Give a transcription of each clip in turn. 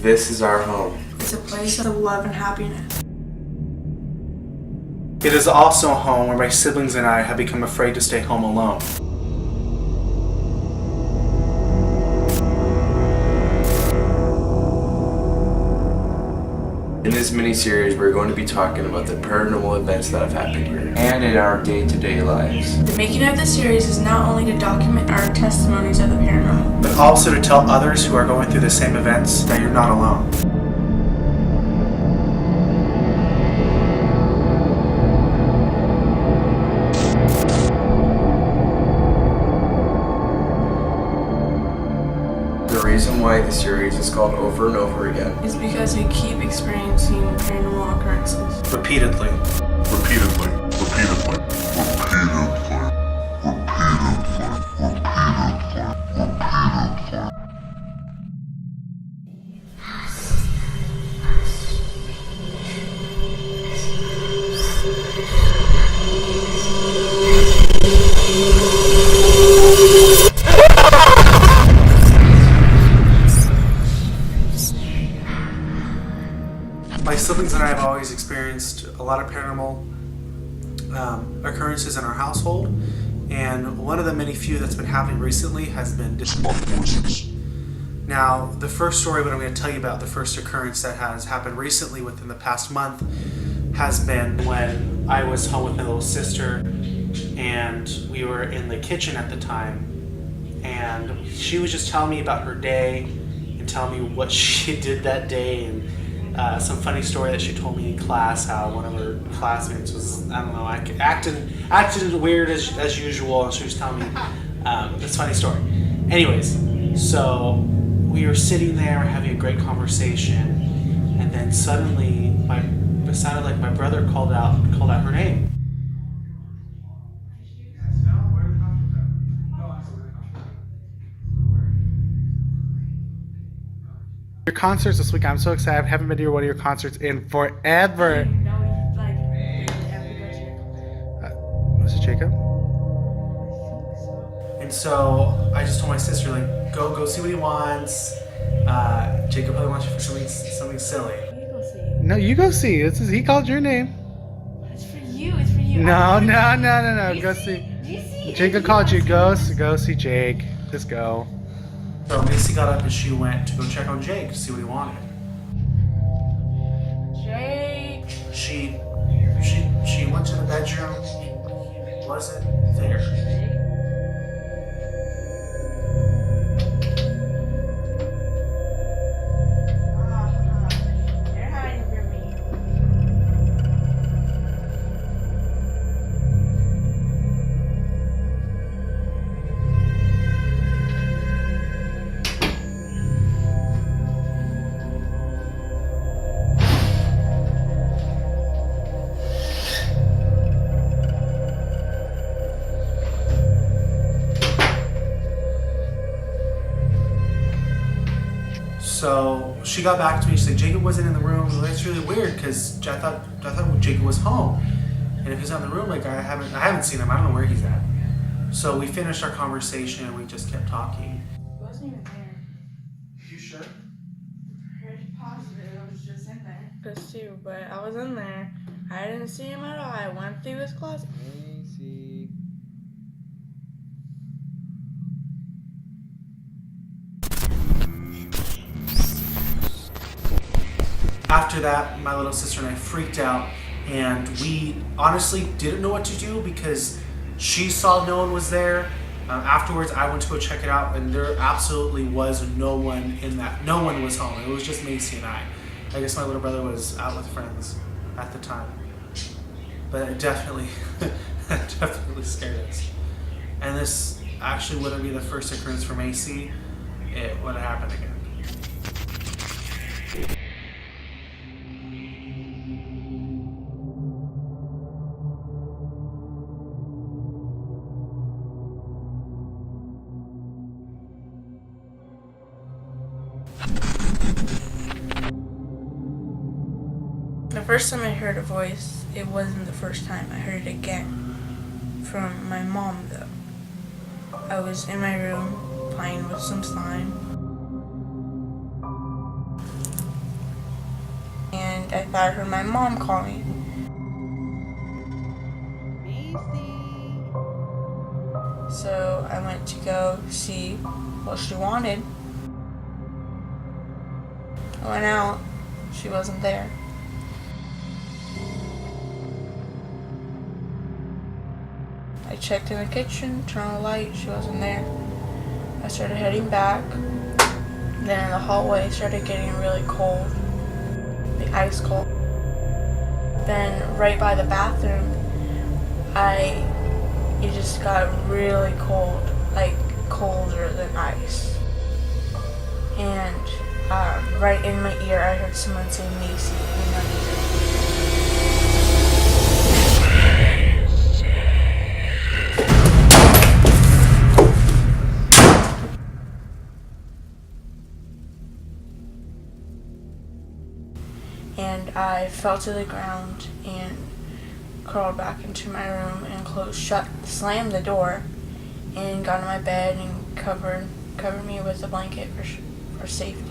This is our home. It's a place of love and happiness. It is also a home where my siblings and I have become afraid to stay home alone. In this mini-series, we're going to be talking about the paranormal events that have happened here and in our day-to-day lives. The making of this series is not only to document our testimonies of the paranormal, but also to tell others who are going through the same events that you're not alone. The reason why the series is called Over and Over Again is because we keep experiencing paranormal occurrences. Repeatedly. My siblings and I have always experienced a lot of paranormal occurrences in our household, and one of the many few that's been happening recently has been disembodied. Now, the first story, what I'm going to tell you about, the first occurrence that has happened recently within the past month, has been when I was home with my little sister, and we were in the kitchen at the time, and she was just telling me about her day and telling me what she did that day, and some funny story that she told me in class, how one of her classmates was, I don't know, acting weird as usual, and she was telling me this funny story. Anyways, so we were sitting there having a great conversation, and then suddenly it sounded like my brother called out her name. Your concerts this week, I'm so excited. I haven't been to one of your concerts in forever. Was it Jacob? And so I just told my sister, like, go see what he wants. Jacob probably wants you for something silly. You go see it. No, you go see. He called your name. It's for you. It's for you. No. Go see. Do you see? Jacob called you. Go see Jake. Just go. So Macy got up and she went to go check on Jake to see what he wanted. Jake. She went to the bedroom. He wasn't there. You're hiding from me. So she got back to me. She said Jacob wasn't in the room. Well, that's really weird because I thought Jacob was home, and if he's not in the room, like I haven't seen him. I don't know where he's at. So we finished our conversation and we just kept talking. He wasn't even there. You sure? Pretty positive. I was just in there. Us too, but I was in there. I didn't see him at all. I went through his closet. After that, my little sister and I freaked out, and we honestly didn't know what to do because she saw no one was there. Afterwards, I went to go check it out, and there absolutely was no one in that. No one was home. It was just Macy and I. I guess my little brother was out with friends at the time. But it definitely scared us. And this actually wouldn't be the first occurrence for Macy. It would have happened again. The first time I heard a voice, it wasn't the first time. I heard it again from my mom, though. I was in my room playing with some slime. and I thought I heard my mom calling. So I went to go see what she wanted. I went out, she wasn't there. I checked in the kitchen, turned on the light, she wasn't there. I started heading back. Then in the hallway it started getting really cold, like ice cold. Then right by the bathroom, it just got really cold, like colder than ice. And right in my ear I heard someone say Macy in my ear. And I fell to the ground and crawled back into my room and slammed the door, and got in my bed and covered me with a blanket for safety.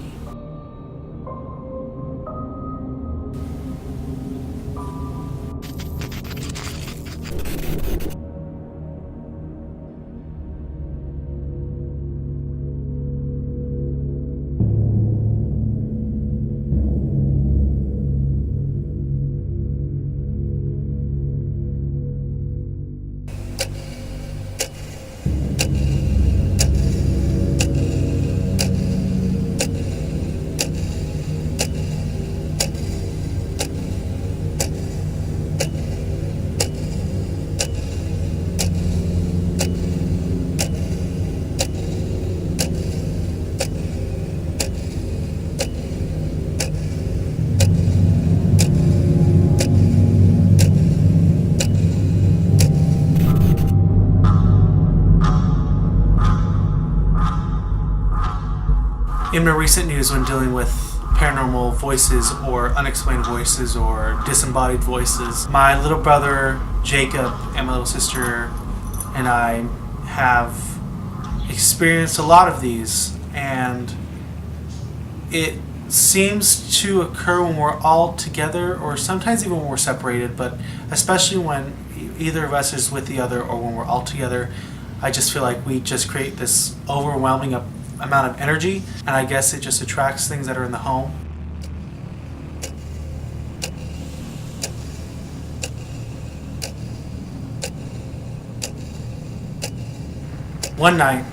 In my recent news, when dealing with paranormal voices or unexplained voices or disembodied voices, my little brother Jacob and my little sister and I have experienced a lot of these, and it seems to occur when we're all together, or sometimes even when we're separated, but especially when either of us is with the other or when we're all together. I just feel like we just create this overwhelming amount of energy, and I guess it just attracts things that are in the home. One night,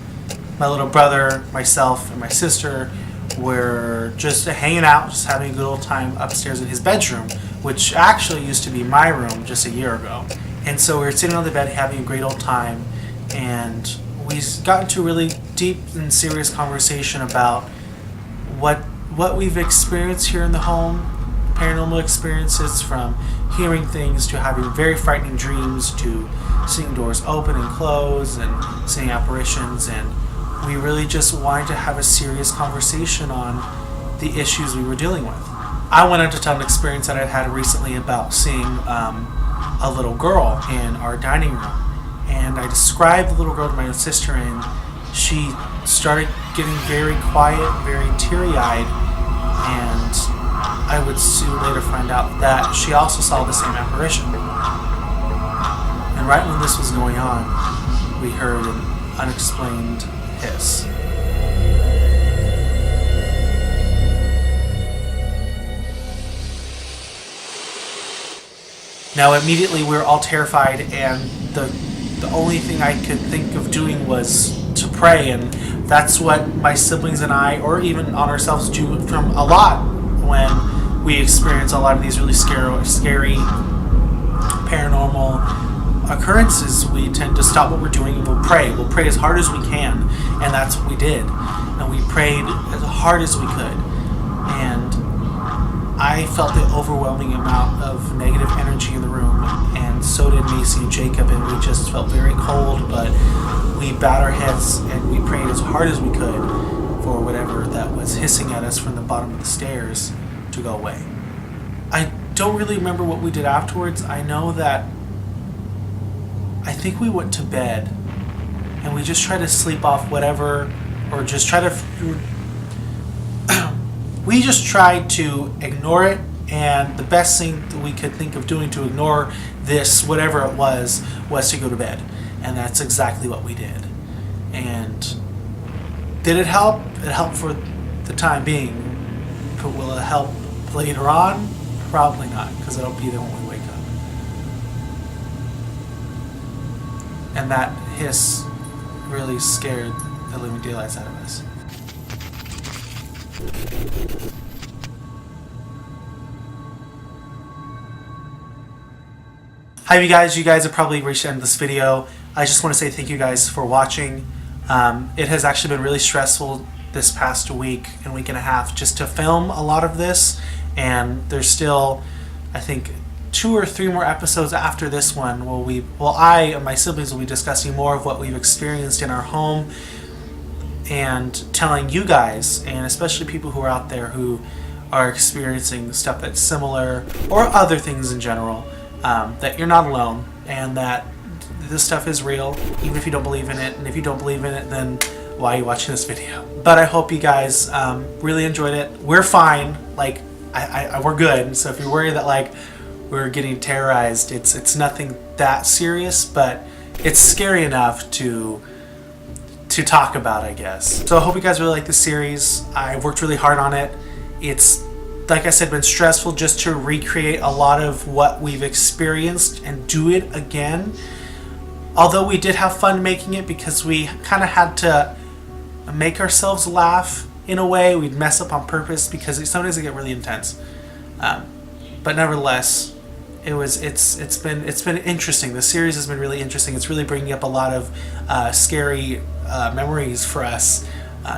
my little brother, myself, and my sister were just hanging out, just having a good old time upstairs in his bedroom, which actually used to be my room just a year ago. And so we were sitting on the bed having a great old time, and we got into a really deep and serious conversation about what we've experienced here in the home, paranormal experiences, from hearing things to having very frightening dreams to seeing doors open and close and seeing apparitions. And we really just wanted to have a serious conversation on the issues we were dealing with. I went on to tell an experience that I'd had recently about seeing a little girl in our dining room. And I described the little girl to my sister, and she started getting very quiet, very teary-eyed, and I would soon later find out that she also saw the same apparition. And right when this was going on, we heard an unexplained hiss. Now immediately we were all terrified, and the only thing I could think of doing was to pray, and that's what my siblings and I, or even on ourselves, do from a lot when we experience a lot of these really scary paranormal occurrences. We tend to stop what we're doing and we'll pray. We'll pray as hard as we can, and that's what we did. And we prayed as hard as we could, and I felt the overwhelming amount of negative energy in the room, and so did Macy and Jacob, and we just felt very cold, but we bowed our heads and we prayed as hard as we could for whatever that was hissing at us from the bottom of the stairs to go away. I don't really remember what we did afterwards. I know that I think we went to bed and we just tried to sleep off whatever, or just try to we just tried to ignore it And the best thing that we could think of doing to ignore this, whatever it was to go to bed. And that's exactly what we did. And did it help? It helped for the time being. But will it help later on? Probably not, because it'll be there when we wake up. And that hiss really scared the living daylights out of us. Hi you guys have probably reached the end of this video. I just want to say thank you guys for watching. It has actually been really stressful this past week and week and a half just to film a lot of this, and there's still, I think, 2 or 3 more episodes after this one where I and my siblings will be discussing more of what we've experienced in our home and telling you guys, and especially people who are out there who are experiencing stuff that's similar or other things in general, that you're not alone and that this stuff is real, even if you don't believe in it. And if you don't believe in it, then why are you watching this video? But I hope you guys really enjoyed it. We're fine. Like, we're good. So if you're worried that like we're getting terrorized, it's nothing that serious, but it's scary enough to talk about, I guess. So I hope you guys really like this series. I worked really hard on it. It's, like I said, been stressful just to recreate a lot of what we've experienced and do it again. Although we did have fun making it because we kind of had to make ourselves laugh in a way. We'd mess up on purpose because sometimes it get really intense. But nevertheless, it's been interesting. The series has been really interesting. It's really bringing up a lot of scary memories for us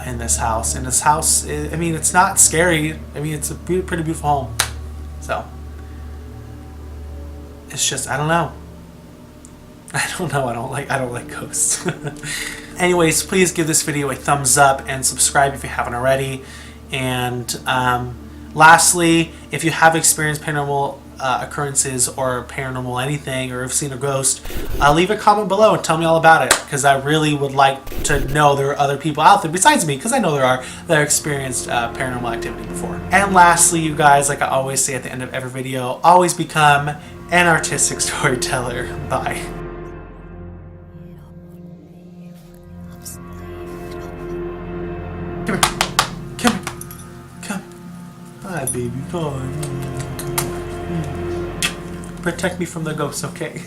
in this house. And this house, I mean, it's not scary. I mean, it's a pretty beautiful home. So it's just, I don't know. I don't like ghosts. Anyways, please give this video a thumbs up and subscribe if you haven't already. And lastly, if you have experienced paranormal occurrences or paranormal anything, or have seen a ghost, leave a comment below and tell me all about it, because I really would like to know there are other people out there besides me, because I know there are, that have experienced paranormal activity before. And lastly, you guys, like I always say at the end of every video, always become an artistic storyteller. Bye. Come. Hi, baby. Come on. Protect me from the ghosts, okay?